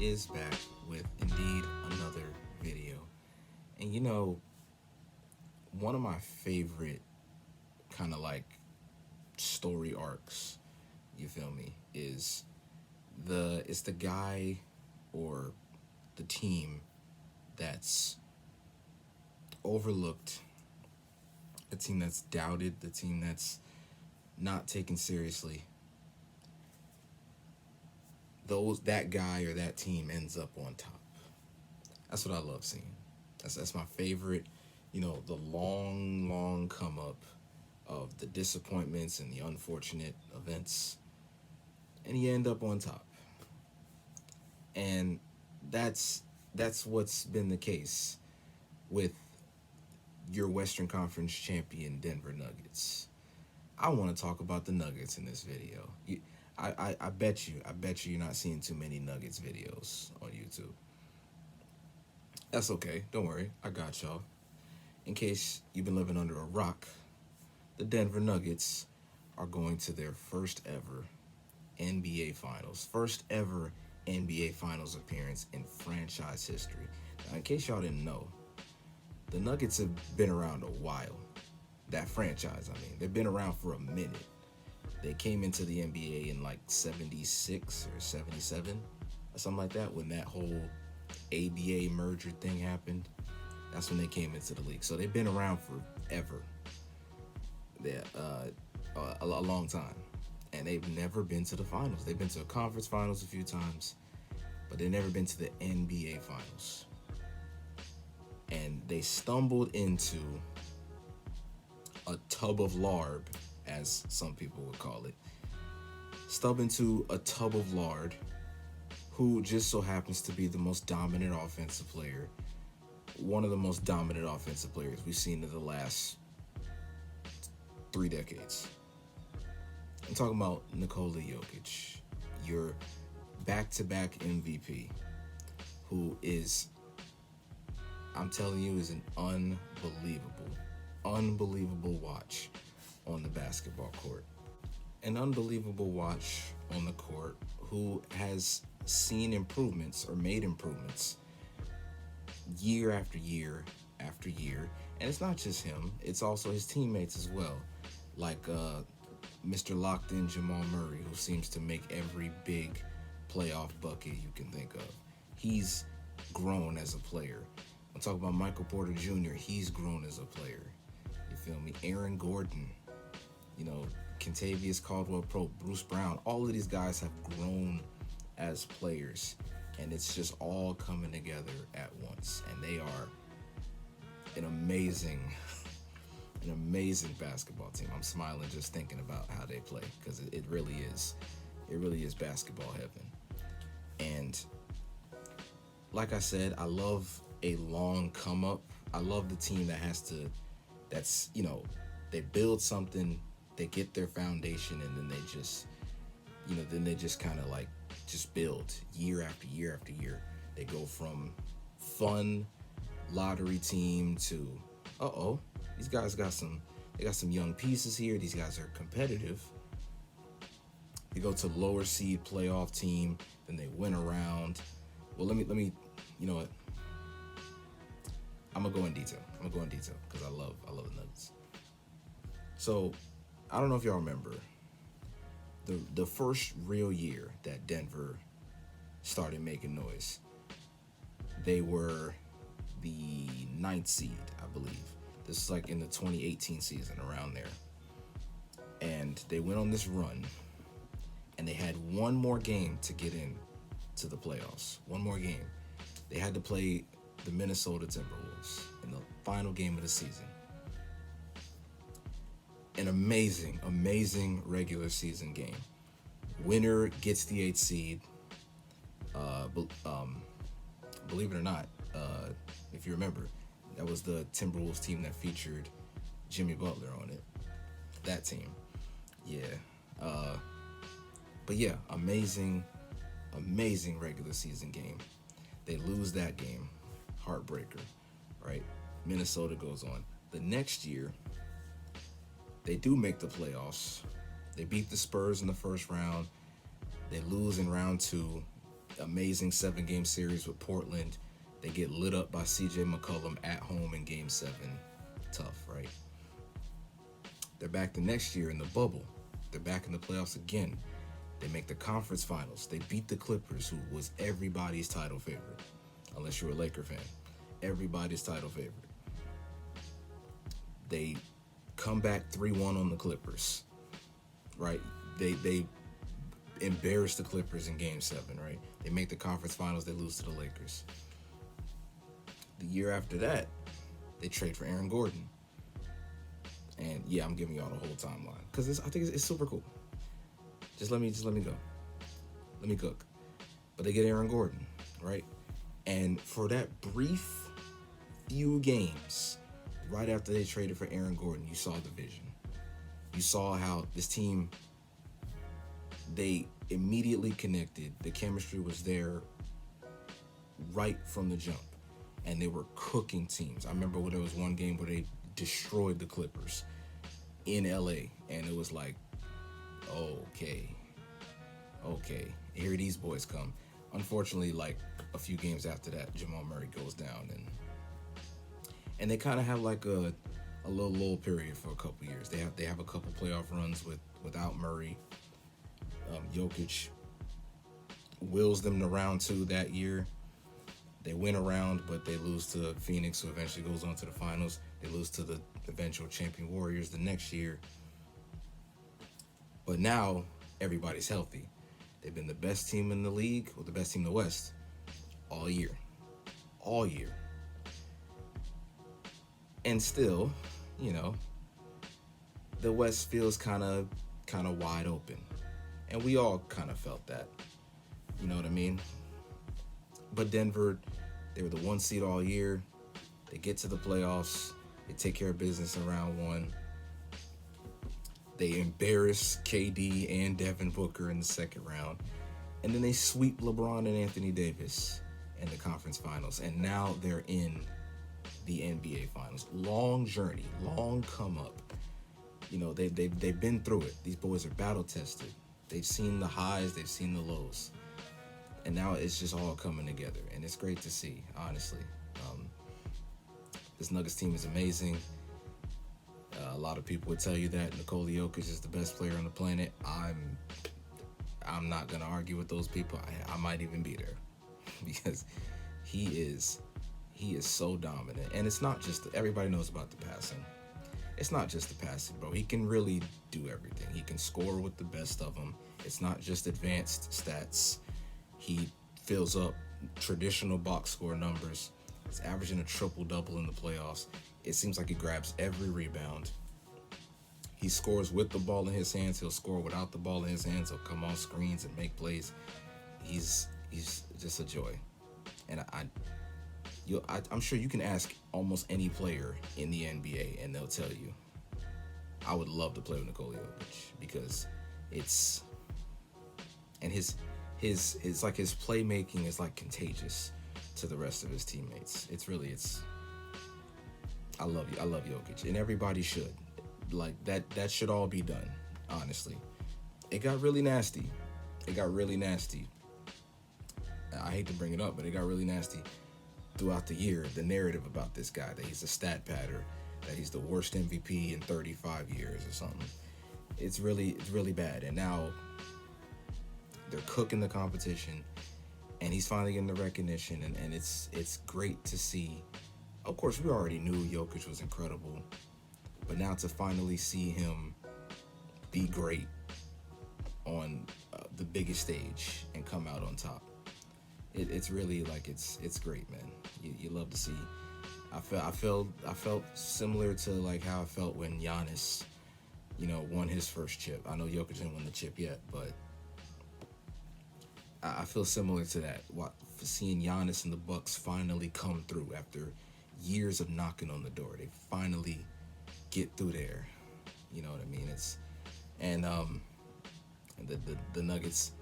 is back with indeed another video. And one of my favorite kind of like story arcs, you feel me, is the guy or the team that's overlooked, the team that's doubted, the team that's not taken seriously. That guy or that team ends up on top. That's what I love seeing. That's my favorite. The long come up of the disappointments and the unfortunate events, and you end up on top. And that's what's been the case with your Western Conference champion Denver Nuggets. I want to talk about the Nuggets in this video. I bet you you're not seeing too many Nuggets videos on YouTube. That's okay. Don't worry. I got y'all. In case you've been living under a rock, the Denver Nuggets are going to their first ever NBA Finals. First ever NBA Finals appearance in franchise history. Now, in case y'all didn't know, the Nuggets have been around a while. That franchise, I mean, they've been around for a minute. They came into the NBA in like 76 or 77 or something like that when that whole ABA merger thing happened. That's when they came into the league. So they've been around forever. They're a long time. And they've never been to the finals. They've been to a conference finals a few times, but they've never been to the NBA finals. And they stumbled into a tub of lard, as some people would call it. Stumbled into a tub of lard, who just so happens to be the most dominant offensive player, one of the most dominant offensive players we've seen in the last 3 decades. I'm talking about Nikola Jokic, your back-to-back MVP, who is, I'm telling you, is an unbelievable watch on the basketball court. An unbelievable watch on the court who has seen improvements or made improvements year after year after year. And it's not just him, it's also his teammates as well. Like Mr. Locked In Jamal Murray, who seems to make every big playoff bucket you can think of. He's grown as a player. I'm talking about Michael Porter Jr., he's grown as a player. You feel me? Aaron Gordon, Kentavious Caldwell-Pope, Bruce Brown, all of these guys have grown as players, and it's just all coming together at once. And they are an amazing basketball team. I'm smiling just thinking about how they play, because it really is basketball heaven. And like I said, I love a long come up. I love the team they build something, they get their foundation, and then they just kind of like just build year after year after year. They go from fun lottery team to these guys got some young pieces here. These guys are competitive. They go to lower seed playoff team, then they win around. Well, let me you know what? I'm gonna go in detail because I love the Nuggets. So, I don't know if y'all remember the first real year that Denver started making noise. They were the 9th seed, I believe. This is like in the 2018 season, around there. And they went on this run, and they had one more game to get in to the playoffs. One more game. They had to play the Minnesota Timberwolves in the final game of the season. An amazing regular season game. Winner gets the 8th seed. Believe it or not, if you remember, that was the Timberwolves team that featured Jimmy Butler on it. That team. Yeah. But yeah, amazing regular season game. They lose that game. Heartbreaker, right? Minnesota goes on. The next year, they do make the playoffs. They beat the Spurs in the first round. They lose in round 2. Amazing 7-game series with Portland. They get lit up by CJ McCollum at home in game 7. Tough, right? They're back the next year in the bubble. They're back in the playoffs again. They make the conference finals. They beat the Clippers, who was everybody's title favorite, unless you're a Laker fan. Everybody's title favorite. They come back 3-1 on the Clippers, right? They embarrass the Clippers in game 7, right? They make the conference finals. They lose to the Lakers. The year after that, they trade for Aaron Gordon. And yeah, I'm giving y'all the whole timeline because I think it's super cool. Just let me go. Let me cook. But they get Aaron Gordon, right? And for that brief few games, right after they traded for Aaron Gordon, you saw the vision. You saw how this team, they immediately connected. The chemistry was there right from the jump. And they were cooking teams. I remember when there was one game where they destroyed the Clippers in LA. And it was like, okay, here these boys come. Unfortunately, like a few games after that, Jamal Murray goes down, and they kind of have like a little lull period for a couple years. They have a couple playoff runs without Murray. Jokic wills them to round 2 that year. They win a round, but they lose to Phoenix, who eventually goes on to the finals. They lose to the eventual champion Warriors the next year. But now everybody's healthy. They've been the best team in the league, or the best team in the West, all year. All year. And still, the West feels kind of wide open. And we all kind of felt that. You know what I mean? But Denver, they were the 1 seed all year. They get to the playoffs. They take care of business in round 1. They embarrass KD and Devin Booker in the second round. And then they sweep LeBron and Anthony Davis in the conference finals. And now they're in the NBA finals. Long journey, long come up. They've been through it. These boys are battle tested. They've seen the highs, they've seen the lows. And now it's just all coming together. And it's great to see, honestly. This Nuggets team is amazing. A lot of people would tell you that Nikola Jokic is the best player on the planet. I'm not going to argue with those people. I might even be there because he is so dominant. And it's not just, everybody knows about the passing. It's not just the passing, bro. He can really do everything. He can score with the best of them. It's not just advanced stats. He fills up traditional box score numbers. He's averaging a triple-double in the playoffs. It seems like he grabs every rebound. He scores with the ball in his hands. He'll score without the ball in his hands. He'll come off screens and make plays. He's just a joy. And I'm sure you can ask almost any player in the NBA, and they'll tell you, I would love to play with Nikola Jokic because his playmaking is like contagious to the rest of his teammates. I love Jokic, and everybody should. Like that should all be done, honestly. It got really nasty. I hate to bring it up, but it got really nasty throughout the year. The narrative about this guy, that he's a stat padder, that he's the worst MVP in 35 years or something. It's really bad. And now they're cooking the competition, and he's finally getting the recognition, and it's great to see. Of course, we already knew Jokic was incredible, but now to finally see him be great on the biggest stage and come out on top, it's really like it's great, man. You love to see. I felt similar to like how I felt when Giannis, won his first chip. I know Jokic didn't win the chip yet, but I feel similar to that. Seeing Giannis and the Bucks finally come through after years of knocking on the door. They finally get through there. You know what I mean? The Nuggets,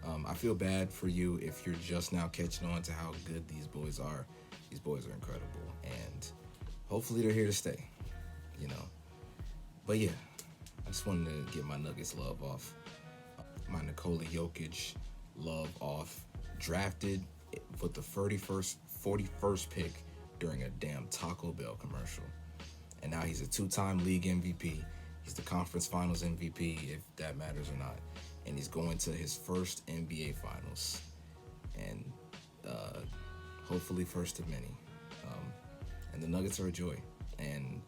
I feel bad for you if you're just now catching on to how good these boys are. These boys are incredible, and hopefully they're here to stay, But yeah, I just wanted to get my Nuggets love off. My Nikola Jokic Love off, drafted with the 41st pick during a damn Taco Bell commercial. And now he's a two-time league MVP. He's the conference finals MVP, if that matters or not. And he's going to his first NBA finals. And hopefully first of many. And the Nuggets are a joy. And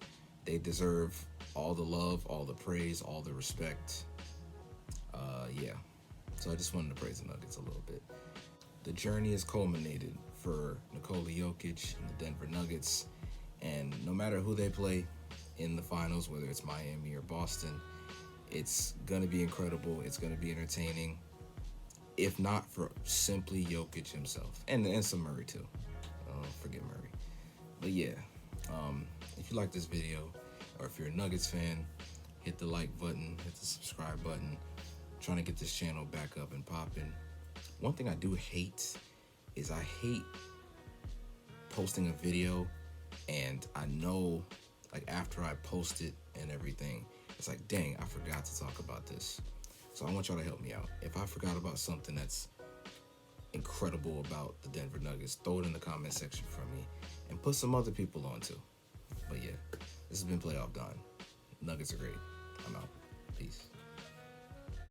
they deserve all the love, all the praise, all the respect. Yeah. So I just wanted to praise the Nuggets a little bit. The journey has culminated for Nikola Jokic and the Denver Nuggets. And no matter who they play in the finals, whether it's Miami or Boston, it's going to be incredible. It's going to be entertaining. If not for simply Jokic himself. And some Murray too. Forget Murray. But yeah, if you like this video, or if you're a Nuggets fan, hit the like button, hit the subscribe button. I'm trying to get this channel back up and popping. One thing I do hate is I hate posting a video and I know, like, after I post it and everything, it's like, dang, I forgot to talk about this. So I want y'all to help me out. If I forgot about something that's incredible about the Denver Nuggets, throw it in the comment section for me and put some other people on too. But yeah, this has been Playoff Don. Nuggets are great. I'm out. Peace.